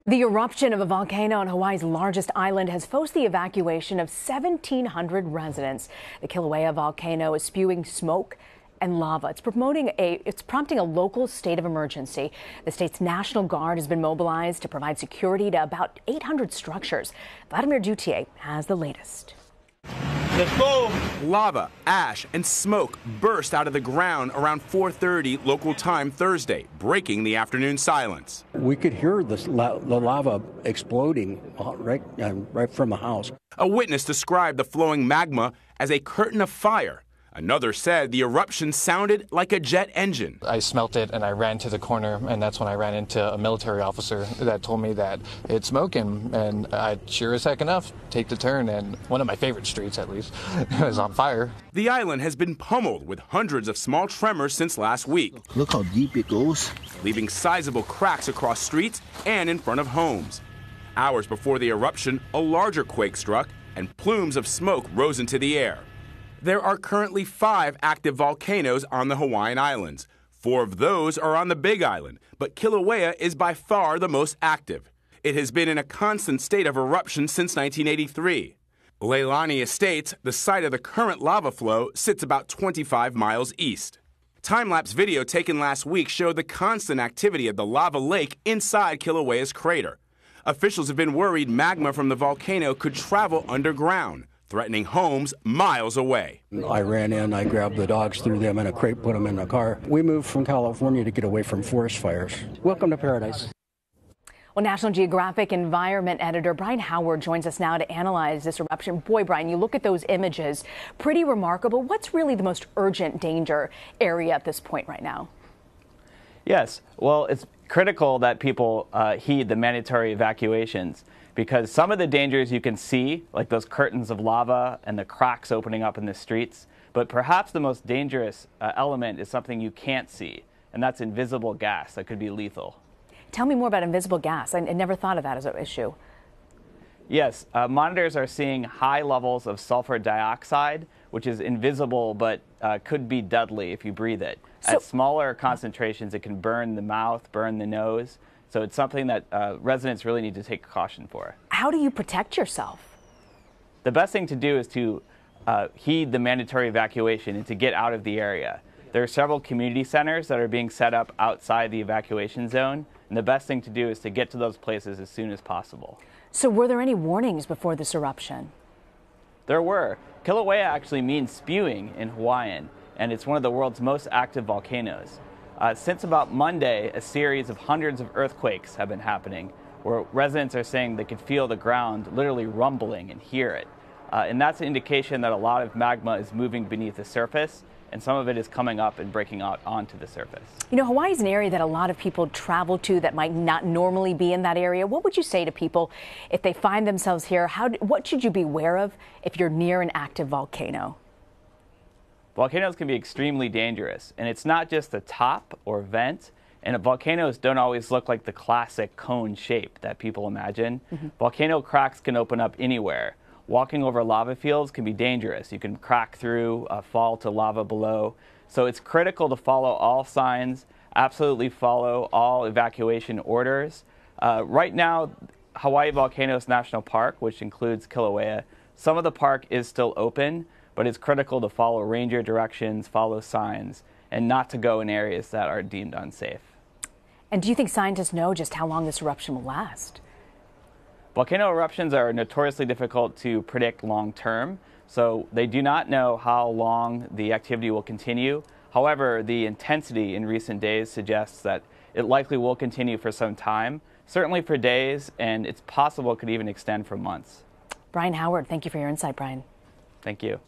The eruption of a volcano on Hawaii's largest island has forced the evacuation of 1,700 residents. The Kilauea volcano is spewing smoke and lava. It's prompting a local state of emergency. The state's National Guard has been mobilized to provide security to about 800 structures. Vladimir Duthiers has the latest. Let's go. Lava, ash, and smoke burst out of the ground around 4:30 local time Thursday, breaking the afternoon silence. We could hear the lava exploding right from the house. A witness described the flowing magma as a curtain of fire. Another said the eruption sounded like a jet engine. I smelt it and I ran to the corner, and that's when I ran into a military officer that told me that it's smoking, and I sure as heck enough take the turn, and one of my favorite streets at least is on fire. The island has been pummeled with hundreds of small tremors since last week. Look how deep it goes. Leaving sizable cracks across streets and in front of homes. Hours before the eruption, a larger quake struck and plumes of smoke rose into the air. There are currently 5 active volcanoes on the Hawaiian Islands. 4 of those are on the Big Island, but Kilauea is by far the most active. It has been in a constant state of eruption since 1983. Leilani Estates, the site of the current lava flow, sits about 25 miles east. Time-lapse video taken last week showed the constant activity of the lava lake inside Kilauea's crater. Officials have been worried magma from the volcano could travel underground, threatening homes miles away. I ran in, I grabbed the dogs, threw them in a crate, put them in the car. We moved from California to get away from forest fires. Welcome to paradise. Well, National Geographic environment editor Brian Howard joins us now to analyze this eruption. Boy, Brian, you look at those images, pretty remarkable. What's really the most urgent danger area at this point right now? Yes, well, it's critical that people heed the mandatory evacuations, because some of the dangers you can see, like those curtains of lava and the cracks opening up in the streets, but perhaps the most dangerous element is something you can't see, and that's invisible gas that could be lethal. Tell me more about invisible gas. I never thought of that as an issue. Yes, monitors are seeing high levels of sulfur dioxide, which is invisible but could be deadly if you breathe it. At smaller concentrations, it can burn the mouth, burn the nose. So it's something that residents really need to take caution for. How do you protect yourself? The best thing to do is to heed the mandatory evacuation and to get out of the area. There are several community centers that are being set up outside the evacuation zone, and the best thing to do is to get to those places as soon as possible. So were there any warnings before this eruption? There were. Kilauea actually means spewing in Hawaiian, and it's one of the world's most active volcanoes. Since about Monday, a series of hundreds of earthquakes have been happening, where residents are saying they could feel the ground literally rumbling and hear it. And that's an indication that a lot of magma is moving beneath the surface, and some of it is coming up and breaking out onto the surface. You know, Hawaii is an area that a lot of people travel to that might not normally be in that area. What would you say to people if they find themselves here? What should you be aware of if you're near an active volcano? Volcanoes can be extremely dangerous, and it's not just the top or vent, and volcanoes don't always look like the classic cone shape that people imagine. Volcano cracks can open up anywhere. Walking over lava fields can be dangerous. You can crack through, fall to lava below. So it's critical to follow all signs, absolutely follow all evacuation orders. Right now, Hawaii Volcanoes National Park, which includes Kilauea, some of the park is still open, but it's critical to follow ranger directions, follow signs, and not to go in areas that are deemed unsafe. And do you think scientists know just how long this eruption will last? Volcano eruptions are notoriously difficult to predict long term, so they do not know how long the activity will continue. However, the intensity in recent days suggests that it likely will continue for some time, certainly for days, and it's possible it could even extend for months. Brian Howard, thank you for your insight, Brian. Thank you.